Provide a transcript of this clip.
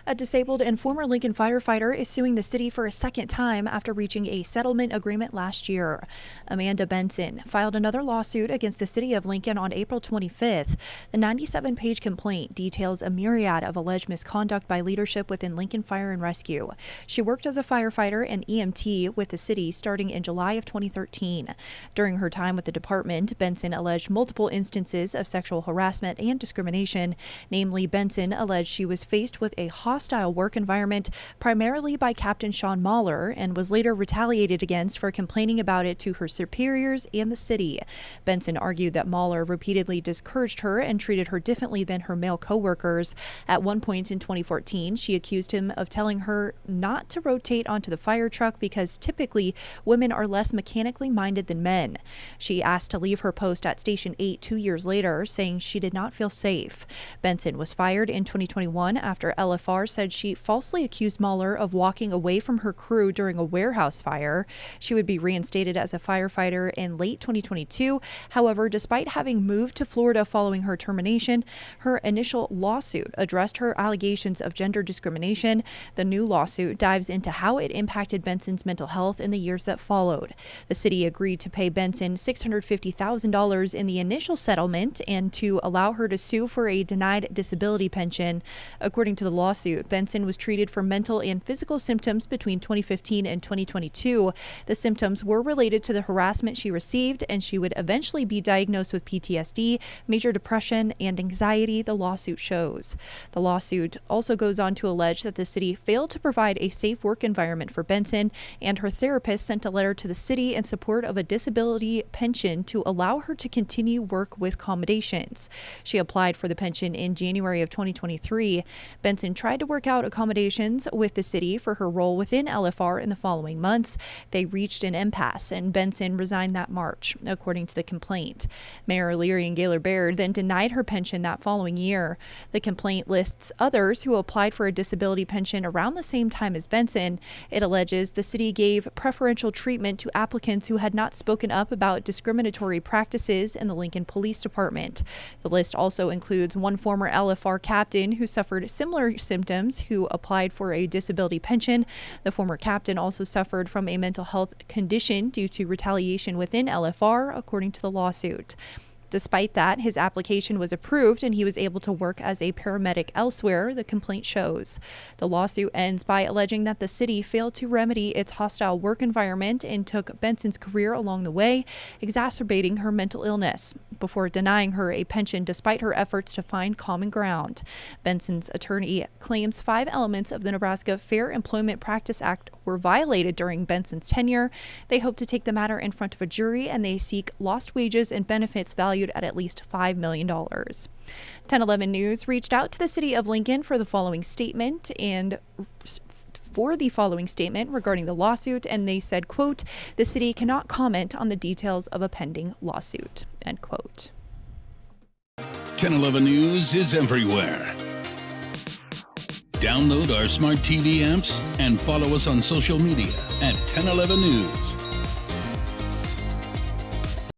A disabled and former Lincoln firefighter is suing the city for a second time after reaching a settlement agreement last year. Amanda Benson filed another lawsuit against the city of Lincoln on April 25th. The 97-page complaint details a myriad of alleged misconduct by leadership within Lincoln Fire and Rescue. She worked as a firefighter and EMT with the city starting in July of 2013. During her time with the department, Benson alleged multiple instances of sexual harassment and discrimination. Namely, Benson alleged she was faced with a hostile work environment, primarily by Captain Sean Mahler, and was later retaliated against for complaining about it to her superiors and the city. Benson argued that Mahler repeatedly discouraged her and treated her differently than her male co-workers. At one point in 2014, she accused him of telling her not to rotate onto the fire truck because typically women are less mechanically minded than men. She asked to leave her post at Station 8 2 years later, saying she did not feel safe. Benson was fired in 2021 after LFR said she falsely accused Mahler of walking away from her crew during a warehouse fire. She would be reinstated as a firefighter in late 2022. However, despite having moved to Florida following her termination, her initial lawsuit addressed her allegations of gender discrimination. The new lawsuit dives into how it impacted Benson's mental health in the years that followed. The city agreed to pay Benson $650,000 in the initial settlement and to allow her to sue for a denied disability pension. According to the lawsuit, Benson was treated for mental and physical symptoms between 2015 and 2022. The symptoms were related to the harassment she received, and she would eventually be diagnosed with PTSD, major depression, and anxiety, the lawsuit shows. The lawsuit also goes on to allege that the city failed to provide a safe work environment for Benson, and her therapist sent a letter to the city in support of a disability pension to allow her to continue work with accommodations. She applied for the pension in January of 2023. Benson tried to work out accommodations with the city for her role within LFR in the following months. They reached an impasse, and Benson resigned that March, according to the complaint. Mayor Leary and Gaylor Baird then denied her pension that following year. The complaint lists others who applied for a disability pension around the same time as Benson. It alleges the city gave preferential treatment to applicants who had not spoken up about discriminatory practices in the Lincoln Police Department. The list also includes one former LFR captain who suffered similar symptoms who applied for a disability pension. The former captain also suffered from a mental health condition due to retaliation within LFR, according to the lawsuit. Despite that, his application was approved and he was able to work as a paramedic elsewhere, the complaint shows. The lawsuit ends by alleging that the city failed to remedy its hostile work environment and took Benson's career along the way, exacerbating her mental illness, before denying her a pension despite her efforts to find common ground. Benson's attorney claims 5 elements of the Nebraska Fair Employment Practice Act were violated during Benson's tenure. They hope to take the matter in front of a jury, and they seek lost wages and benefits valued at least $5 million. 1011 News reached out to the city of Lincoln for the following statement regarding the lawsuit, and they said, quote, "The city cannot comment on the details of a pending lawsuit," end quote. 1011 News is everywhere. Download our smart TV apps and follow us on social media at 1011 News.